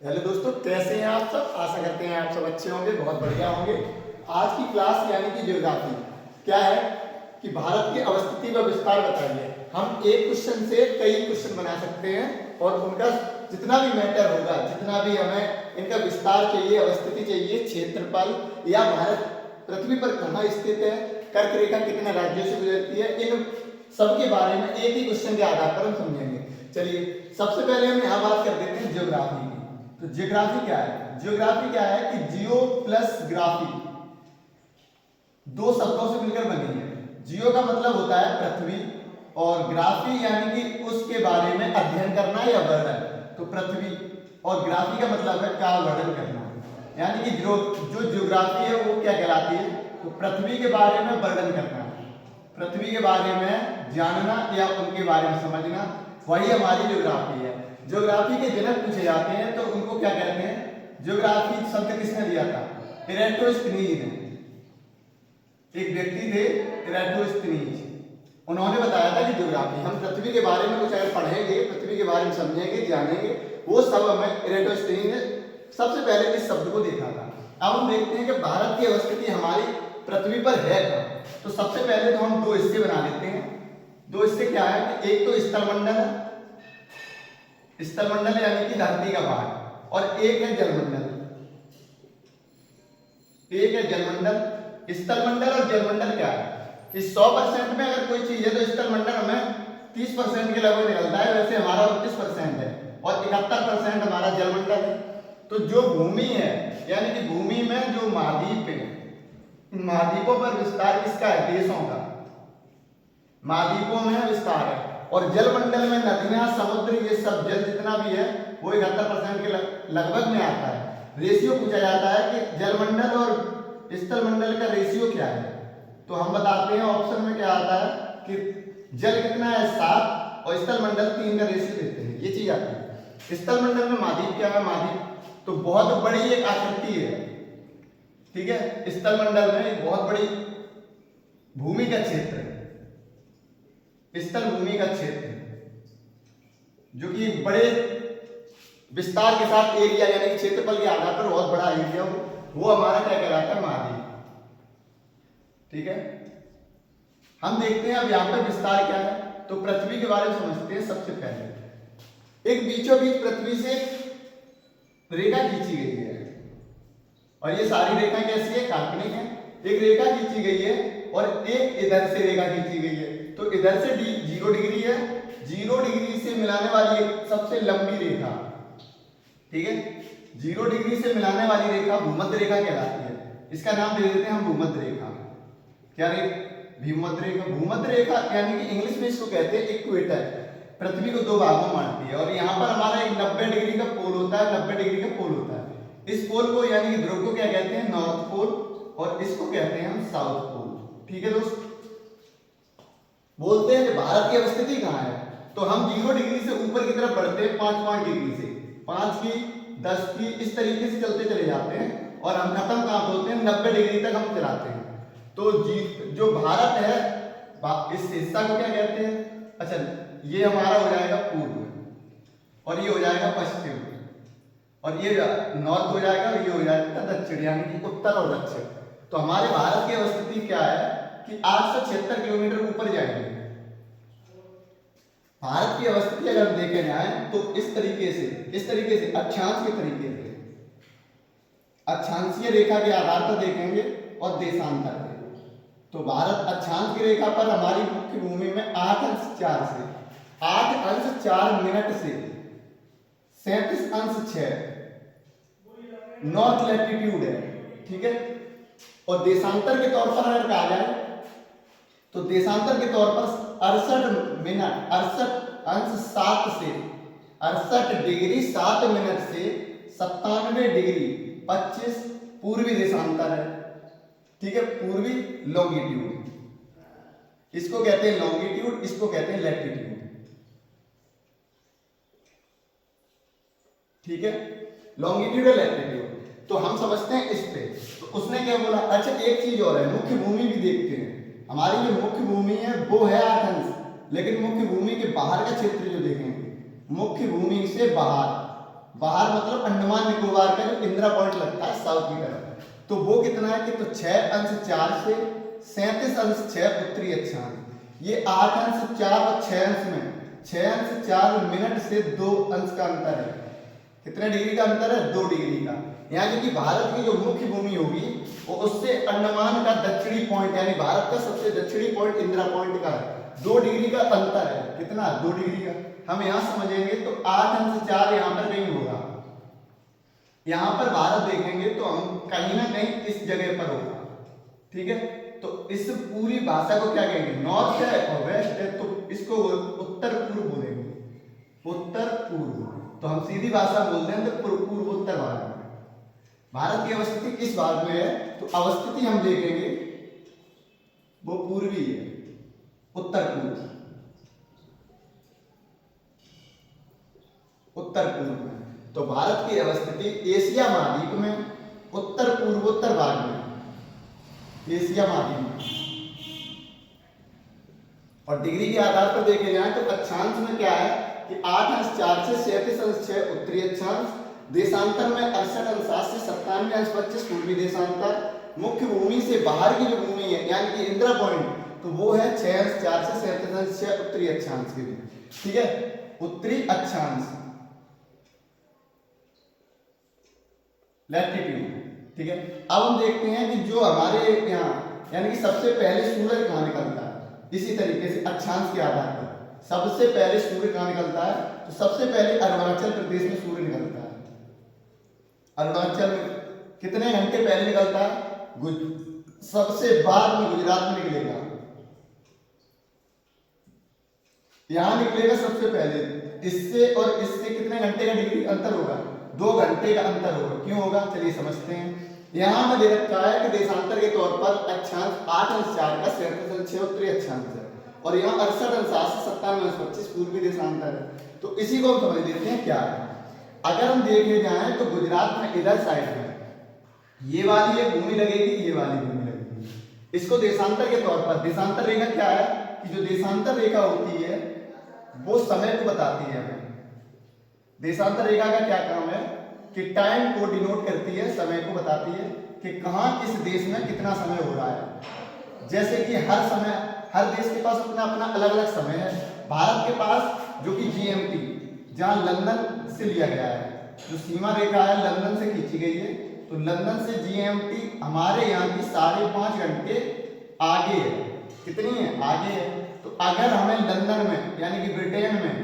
Hello दोस्तों, कैसे हैं आप सब। आशा करते हैं आप सब अच्छे होंगे, बहुत बढ़िया होंगे। आज की क्लास यानी कि ज्योग्राफी क्या है कि भारत की अवस्थिति व विस्तार बताइए। हम एक क्वेश्चन से कई क्वेश्चन बना सकते हैं और उनका जितना भी मैटर होगा, जितना भी हमें इनका विस्तार चाहिए, अवस्थिति चाहिए, क्षेत्रफल या भारत पृथ्वी पर कहाँ स्थित है, कर्क रेखा कितने राज्यों से गुजरती है, इन सब के बारे में एक ही क्वेश्चन के आधार पर हम समझेंगे। चलिए सबसे पहले हम यहाँ बात कर देते हैं ज्योग्राफी की। तो ज्योग्राफी क्या है? ज्योग्राफी क्या है कि जियो प्लस ग्राफी दो शब्दों से मिलकर बनी है। जियो का मतलब होता है पृथ्वी और ग्राफी यानी कि उसके बारे में अध्ययन करना या वर्णन। तो पृथ्वी और ग्राफी का मतलब है काल वर्णन करना, यानी कि जो ज्योग्राफी है वो क्या कहलाती है? तो पृथ्वी के बारे में वर्णन करना, पृथ्वी के बारे में जानना या उनके बारे में समझना, वही हमारी ज्योग्राफी है। ज्योग्राफी के जनक पूछे जाते हैं तो उनको क्या कहते हैं? ज्योग्राफी शब्द किसने दिया था? इरेटोस्थनीज ने। एक व्यक्ति थे इरेटोस्थनीज, उन्होंने बताया था कि ज्योग्राफी, हम पृथ्वी के बारे में कुछ अगर पढ़ेंगे, पृथ्वी के बारे में समझेंगे, जानेंगे, वो सब हमें इरेटोस्थनीज ने सबसे पहले इस शब्द को देखा था। अब हम देखते हैं कि भारत की अवस्थिति हमारी पृथ्वी पर है कहाँ। तो सबसे पहले तो हम दो हिस्से बना लेते हैं। दो हिस्से क्या है कि एक तो स्थलमंडल है, स्थलमंडल यानी कि धरती का भाग, और एक है जलमंडल। एक है जलमंडल। स्थलमंडल और जलमंडल क्या है कि 100% में अगर कोई चीज है तो स्थलमंडल हमें 30% के लगभग निकलता है, वैसे हमारा 29% है, और 71% हमारा जलमंडल है। तो जो भूमि है यानी कि भूमि में जो महाद्वीप है, महाद्वीपों पर विस्तार किसका है? देशों का। महाद्वीपों में विस्तार है। और जलमंडल में नदियां, समुद्र, ये सब जल जितना भी है वो 71% के लगभग में आता है। रेशियो पूछा जाता है कि जलमंडल और स्थलमंडल का रेशियो क्या है, तो हम बताते हैं ऑप्शन में क्या आता है कि जल कितना है 7 और स्थलमंडल 3 का रेशियो देते हैं, ये चीज आती है। स्थलमंडल में महाद्वीप क्या है? महाद्वीप तो बहुत बड़ी एक आकृति है, ठीक है। स्थलमंडल में एक बहुत बड़ी भूमि का क्षेत्र है, स्थल भूमि का क्षेत्र जो कि बड़े विस्तार के साथ एरिया यानी कि क्षेत्रफल के आधार पर बहुत बड़ा एरिया हो, वो हमारा क्या कहलाता है? महाद्वीप, ठीक है। हम देखते हैं अब यहाँ पे विस्तार क्या है, तो पृथ्वी के बारे में समझते हैं। सबसे पहले एक बीचों बीच पृथ्वी से रेखा खींची गई है, और ये सारी रेखा कैसी है? काल्पनिक है। एक रेखा खींची गई है और एक इधर से रेखा खींची गई है, तो इधर से 0 डिग्री है, 0 डिग्री से मिलाने वाली एक सबसे लंबी रेखा, ठीक है। 0 डिग्री से मिलाने वाली रेखा भूमध्य रेखा कहलाती है। इसका नाम दे देते हैं हम भूमध्य रेखा। क्या रे? भूमध्य रेखा। भूमध्य रेखा यानी कि इंग्लिश में इसको कहते हैं इक्वेटर। पृथ्वी को दो भागों में बांटती है, और यहाँ पर हमारा एक 90 डिग्री का पोल होता है, 90 डिग्री का पोल होता है। इस पोल को यानी कि ध्रुव को क्या कहते हैं? नॉर्थ पोल, और इसको कहते हैं हम साउथ पोल, ठीक है दोस्त। बोलते हैं कि भारत की अवस्थिति कहाँ है, तो हम 0 डिग्री से ऊपर की तरफ बढ़ते हैं 5 डिग्री से, 5 की, 10 की, इस तरीके से चलते चले जाते हैं, और हम खत्म कहाँ होते हैं? 90 डिग्री तक हम चलाते हैं। तो जो भारत है, इस हिस्सा को क्या कहते हैं? अच्छा, ये हमारा हो जाएगा पूर्व, और ये हो जाएगा पश्चिम, और ये नॉर्थ हो जाएगा, और ये हो जाएगा दक्षिण, यानी कि उत्तर और दक्षिण। तो हमारे भारत की अवस्थिति क्या है कि 876 किलोमीटर ऊपर जाएंगे। भारत की अवस्थिति अगर देखे जाए तो इस तरीके से अक्षांश के तरीके से, अक्षांशीय रेखा के आधार पर देखेंगे और देशांतर पे। तो भारत अक्षांश की रेखा पर हमारी मुख्य भूमि में 8 अंश 4 से 8 अंश 4 मिनट से 37 अंश 6 नॉर्थ लैटिट्यूड है, ठीक है। और देशांतर के तौर पर अगर कहा जाए तो देशांतर के तौर पर 68 अंश 7 से 68 डिग्री 7 मिनट से 97 डिग्री 25 पूर्वी देशांतर है, ठीक है। पूर्वी लॉन्गिट्यूड, इसको कहते हैं लॉन्गिट्यूड, इसको कहते हैं लैटिट्यूड, ठीक है। लॉन्गिट्यूड और लैटिट्यूड तो हम समझते हैं इस पे। तो उसने क्या बोला? अच्छा, एक चीज और है, मुख्य भूमि भी देखते हैं। हमारी जो मुख्य भूमि है वो है 8 अंश, लेकिन मुख्य भूमि के बाहर का क्षेत्र जो देखेंगे, मुख्य भूमि से बाहर बाहर मतलब अंडमान निकोबार का जो इंदिरा पॉइंट लगता है साउथ की तरफ, तो वो कितना है कि तो 6 अंश 4 से 37 अंश 6 उत्तरी अक्षांश। ये 8 अंश 4 और 6 अंश में 6 अंश 4 मिनट से 2 अंश का अंतर है। कितने डिग्री का अंतर है? 2 डिग्री का। यानी कि भारत की जो मुख्य भूमि होगी वो उससे अंडमान का दक्षिणी पॉइंट यानी भारत का सबसे दक्षिणी पॉइंट इंदिरा पॉइंट का 2 डिग्री का अंतर है। कितना? 2 डिग्री का। हम यहां समझेंगे तो 8 अंश 4 यहां पर कहीं होगा, यहां पर भारत देखेंगे तो हम कहीं ना कहीं इस जगह पर होगा। ठीक है, तो इस पूरी भाषा को क्या कहेंगे? नॉर्थ है और वेस्ट है, तो इसको उत्तर पूर्व बोलेंगे, उत्तर पूर्व। तो हम सीधी भाषा बोलते हैं तो पूर्व उत्तर भाग में। भारत की अवस्थिति किस भाग में है? तो अवस्थिति हम देखेंगे वो पूर्वी है, उत्तर पूर्व, उत्तर पूर्व में। तो भारत की अवस्थिति एशिया महाद्वीप में उत्तर पूर्वोत्तर भाग में, एशिया महाद्वीप में। और डिग्री के आधार पर देखे जाए तो अक्षांश में क्या है कि 8 अंश 4 से 37 अंश 6 उत्तरी अक्षांश, देशांतर में 68 अंश 7 से 97 अंश 25 पूर्वी देशांतर, मुख्य भूमि से बाहर की जो भूमि है यानी कि इंदिरा पॉइंट, तो वो है 6 अंश 4 से 37 अंश 6 उत्तरी अक्षांश के लिए। ठीक है, उत्तरी अक्षांश लैटिट्यूड। ठीक है, अब हम देखते हैं कि जो हमारे यहाँ यानी कि सबसे पहले सूरज कहाँ निकलता है। इसी तरीके से अक्षांश के आधार पर सबसे पहले सूर्य कहाँ निकलता है? तो सबसे पहले अरुणाचल प्रदेश में सूर्य निकलता है। अरुणाचल में कितने घंटे पहले निकलता है? सबसे बाद में गुजरात में निकलेगा, यहां निकलेगा सबसे पहले। इससे और इससे कितने घंटे का डिग्री अंतर होगा? 2 घंटे का अंतर होगा। क्यों होगा? चलिए समझते हैं। यहां में दे रखा है कि देशांतर के तौर पर अक्षांश 8 अंश 4 का 37 अंश 6 उत्तरी अक्षांश है, और यहाँ 68 अंश 7 से 97 अंश 25 पूर्वी देशांतर है। तो इसी को हम समझ लेते हैं क्या है। अगर हम देखे जाए तो गुजरात में इधर साइड में ये वाली एक भूमि लगेगी, ये वाली भूमि लगेगी। इसको देशांतर के तौर पर, देशांतर रेखा क्या है कि जो देशांतर रेखा होती है वो समय को बताती है हमें। देशांतर रेखा का क्या काम है कि टाइम को डिनोट करती है, समय को बताती है कि कहां किस देश में कितना समय हो रहा है। जैसे कि हर समय हर देश के पास अपना अपना अलग अलग समय है। भारत के पास जो कि जीएमटी, जहां लंदन से लिया गया है, जो सीमा रेखा है लंदन से खींची गई है, तो लंदन से जीएमटी हमारे यहाँ की 5.5 घंटे आगे है। कितनी है? आगे है। तो अगर हमें लंदन में यानी कि ब्रिटेन में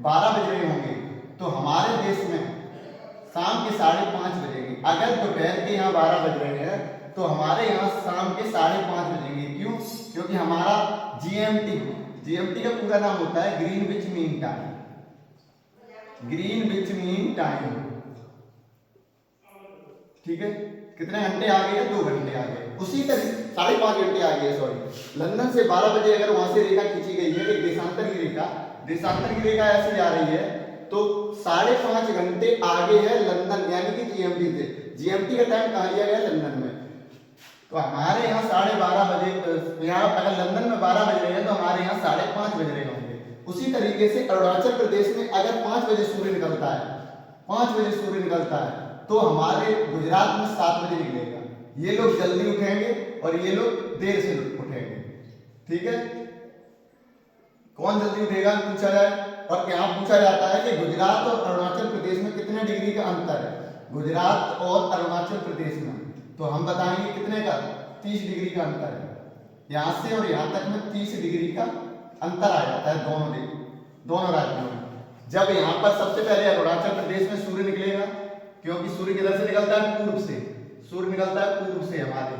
12 बज रहे होंगे तो हमारे देश में शाम के 5:30 बजेंगे। अगर दोपहर के यहाँ 12 बज रहे हैं तो हमारे यहाँ शाम के 5:30 बजेंगे। क्यों? क्योंकि हमारा जीएमटी का पूरा नाम होता है Greenwich mean time, Greenwich mean time. ठीक है, कितने घंटे आगे है? 2 घंटे आगे। उसी तरह 5.5 घंटे आगे है, सॉरी। लंदन से 12 बजे अगर वहां से रेखा खींची गई है, एक देशांतर की रेखा, देशांतर की रेखा ऐसे जा रही है तो 5.5 घंटे आगे है लंदन यानी कि जीएमटी से। जीएमटी का टाइम कहाँ लिया गया? लंदन में। तो हमारे यहाँ 12:30 बजे, यहाँ अगर लंदन में 12 बज रहे हैं तो हमारे यहाँ 5:30 बज रहे होंगे। उसी तरीके से अरुणाचल प्रदेश में अगर 5 बजे सूर्य निकलता है, 5 बजे सूर्य निकलता है तो हमारे गुजरात में 7 बजे निकलेगा। ये लोग जल्दी उठेंगे और ये लोग देर से उठेंगे। ठीक है, कौन जल्दी उठेगा पूछा जाए, और यहाँ पूछा जाता है कि गुजरात और अरुणाचल प्रदेश में कितने डिग्री का अंतर है। गुजरात और अरुणाचल प्रदेश में तो हम बताएंगे कितने का? 30 डिग्री का अंतर है। यहाँ से और यहाँ तक में 30 डिग्री का अंतर आ जाता है दोनों राज्यों में। जब यहाँ पर सबसे पहले अरुणाचल प्रदेश में सूर्य निकलेगा, क्योंकि सूर्य किधर से निकलता है? पूर्व से। सूर्य निकलता है पूर्व से हमारे,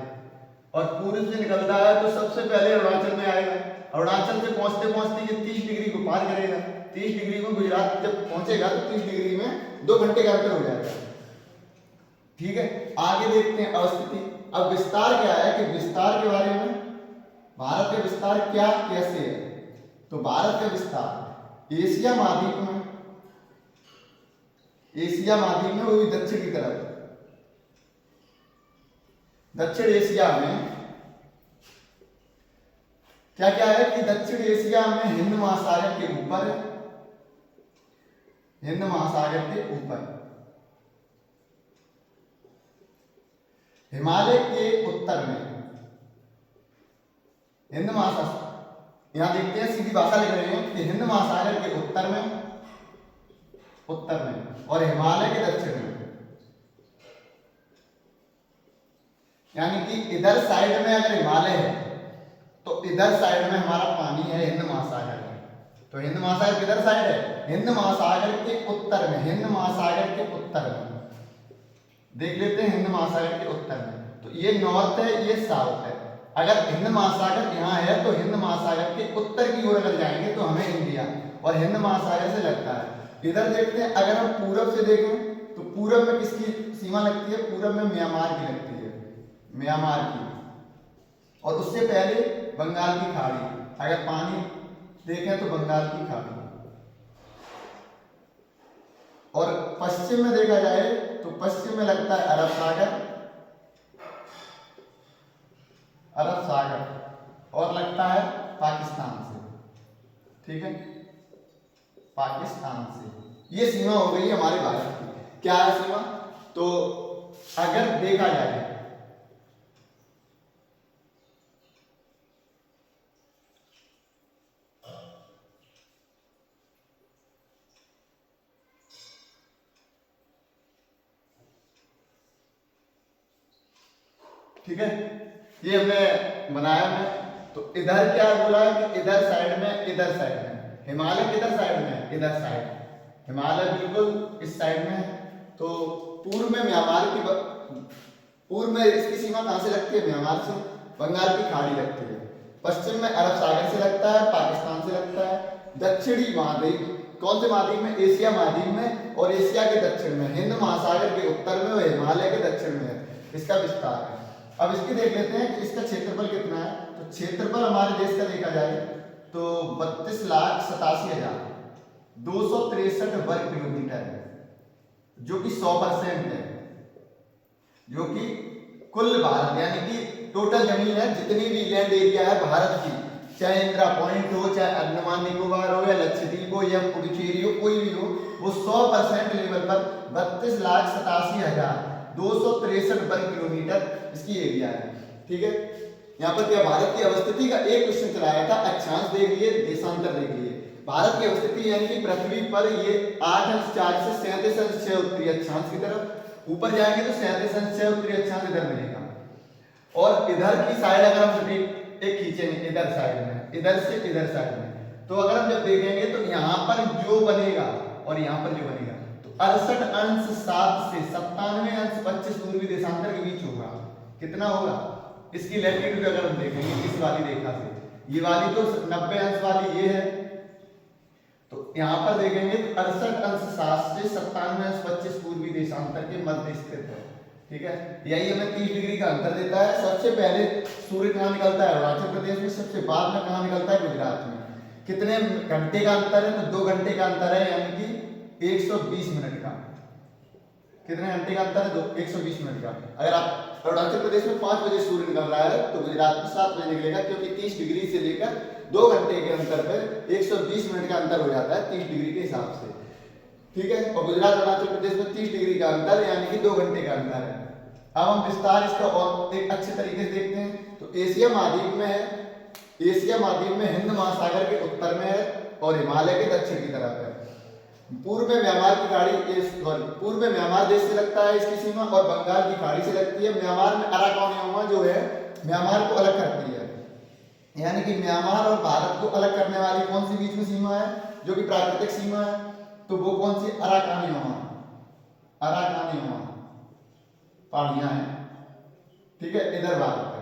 और पूर्व से निकलता है तो सबसे पहले अरुणाचल में आएगा। अरुणाचल से पहुंचते पहुंचते ये 30 डिग्री को पार करेगा। 30 डिग्री को गुजरात जब पहुंचेगा तो 30 डिग्री में 2 घंटे का अंतर हो जाएगा। ठीक है, आगे देखते हैं अवस्थिति। अब विस्तार क्या है कि विस्तार के बारे में, भारत का विस्तार क्या कैसे है। तो भारत का विस्तार एशिया महाद्वीप में, एशिया महाद्वीप में वो भी दक्षिण की तरफ, दक्षिण एशिया में क्या क्या है कि दक्षिण एशिया में हिंद महासागर के ऊपर है, हिंद महासागर के ऊपर हिमालय के उत्तर में हिंद महासागर, यहां देखते हैं सीधी भाषा लिख रहे हैं कि हिंद महासागर के उत्तर में और हिमालय के दक्षिण में, यानी कि इधर साइड में अगर हिमालय है तो इधर साइड में हमारा पानी है हिंद महासागर में। तो हिंद महासागर किधर साइड है? हिंद महासागर के उत्तर में, हिंद महासागर के उत्तर में देख लेते हैं, हिंद महासागर के उत्तर में। तो ये नॉर्थ है, ये साउथ है। अगर हिंद महासागर यहाँ है तो हिंद महासागर के उत्तर की ओर अगर जाएंगे तो हमें इंडिया और हिंद महासागर से लगता है। इधर देखते हैं, अगर हम पूरब से देखें तो पूरब में किसकी सीमा लगती है? पूरब में म्यांमार की लगती है, म्यांमार की, और उससे पहले बंगाल की खाड़ी। अगर पानी देखें तो बंगाल की खाड़ी, और पश्चिम में देखा जाए तो पश्चिम में लगता है अरब सागर, और लगता है पाकिस्तान से। ठीक है, पाकिस्तान से। ये सीमा हो गई हमारे भारत की। क्या है सीमा? तो अगर देखा जाए ठीक है, ये हमने बनाया है। तो इधर क्या बोला है कि इधर साइड में हिमालय किधर साइड में? इधर साइड। हिमालय बिल्कुल इस साइड में है। तो पूर्व में म्यांमार की, पूर्व में इसकी सीमा कहां से लगती है? म्यांमार से। बंगाल की खाड़ी लगती है। पश्चिम में अरब सागर से लगता है, पाकिस्तान से लगता है। दक्षिणी महाद्वीप कौन से महाद्वीप में? एशिया महाद्वीप में, और एशिया के दक्षिण में, हिंद महासागर के उत्तर में और हिमालय के दक्षिण में है इसका विस्तार है। अब इसकी देख लेते हैं कि इसका क्षेत्रफल कितना है। तो क्षेत्रफल हमारे देश का देखा जाए तो 32,87,263 वर्ग किलोमीटर है, जो कि 100% है, जो कि कुल भारत यानी कि टोटल जमीन है, जितनी भी लैंड एरिया है भारत की, चाहे इंदिरा पॉइंट हो, चाहे अंडमान निकोबार हो, या लक्षद्वीप हो, या पुडुचेरी हो, कोई भी हो, वो 100% लेवल पर 32,87,263 वर्ग किलोमीटर इसकी एरिया है। ठीक है, यहाँ पर क्या भारत की अवस्थिति का एक क्वेश्चन चलाया था, अक्षांश देख लिए, देशांतर देख लिए। भारत की अवस्थिति यानी कि पृथ्वी पर ये 8 से 37 उत्तरी अक्षांश की तरफ, ऊपर जाएंगे तो 37 उत्तरी अक्षांश इधर मिलेगा। और इधर की साइड अगर हम एक खींचेंगे इधर साइड में, इधर से इधर साइड में, तो अगर हम जब देखेंगे तो यहाँ पर जो बनेगा और यहाँ पर जो बनेगा, तो 68 से 97 अंश 25 पूर्वी देशांतर के बीच होगा। कितना होगा? इसकी लैटिट्यूड अगर हम देखेंगे इस वाली रेखा से, ये वाली तो 90 अंश वाली ये है, तो यहाँ पर देखेंगे तो 68 से 97 25 पूर्वी देशांतर के मध्य स्थित है। ठीक है, यही हमें 30 डिग्री का अंतर देता है। सबसे पहले सूर्य कहाँ निकलता है? अरुणाचल प्रदेश में। सबसे बाद में कहाँ निकलता है? गुजरात में। कितने घंटे का अंतर है? तो 2 घंटे का अंतर है, यानी कि 120 मिनट का। कितने घंटे का अंतर है? 120 मिनट का। अगर आप अरुणाचल प्रदेश में 5 बजे सूर्य निकल रहा है तो गुजरात में 7 बजे निकलेगा, क्योंकि 30 डिग्री से लेकर 2 घंटे के अंतर पर 120 मिनट का अंतर हो जाता है 30 डिग्री के हिसाब से। ठीक है, और गुजरात अरुणाचल प्रदेश में 30 डिग्री का अंतर यानी कि 2 घंटे का अंतर है। अब हम विस्तार इसका और एक अच्छे तरीके से देखते हैं। तो एशिया महाद्वीप में है, एशिया महाद्वीप में हिंद महासागर के उत्तर में है और हिमालय के दक्षिण की तरफ है। पूर्व में म्यांमार की खाड़ी, पूर्व में म्यांमार देश से लगता है इसकी सीमा, और बंगाल की खाड़ी से लगती है। म्यांमार में अराकान जो है म्यांमार को अलग करती है, यानी कि म्यांमार और भारत को अलग करने वाली कौन सी बीच में सीमा है, जो कि प्राकृतिक सीमा है, तो वो कौन सी? अराकान पहाड़ियां हैं। ठीक है, इधर भारत है।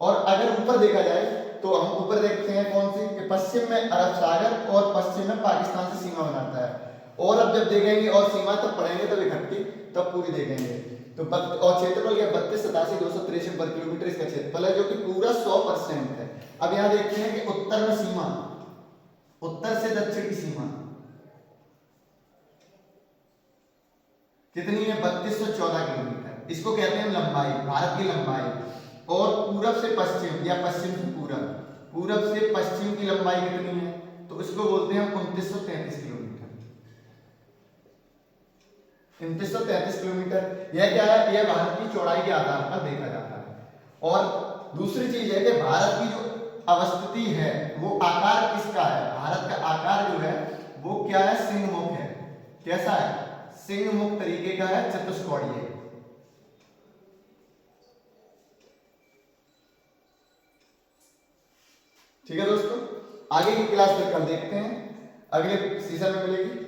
और अगर ऊपर देखा जाए तो हम ऊपर देखते हैं कौन सी, कि पश्चिम में अरब सागर और पश्चिम में पाकिस्तान से सीमा बनाता है। और अब जब देखेंगे और सीमा तब पढ़ेंगे तब इकट्ठी तब पूरी देखेंगे। तो और क्षेत्रफल क्या? 32,87,263 वर्ग किलोमीटर इसका क्षेत्रफल है, जो कि पूरा 100% है। अब यहाँ देखते हैं कि उत्तर में सीमा, उत्तर से दक्षिण की सीमा कितनी है? 3214 किलोमीटर। इसको कहते हैं लंबाई, भारत की लंबाई। और पूरब से पश्चिम या पश्चिम से पूरब, पूरब से पश्चिम की लंबाई कितनी है? तो इसको बोलते हैं 2933 किलोमीटर। 2933 किलोमीटर। यह क्या है, यह भारत की चौड़ाई के आधार पर देखा जाता है। और दूसरी चीज है कि भारत की जो अवस्थिति है वो आकार किसका है, भारत का आकार जो है वो क्या है, सिंहमुख है। कैसा है, सिंहमुख तरीके का है, चतुष्कोणीय। ठीक है दोस्तों, आगे की क्लास में कल देखते हैं, अगले सीजन में मिलेगी।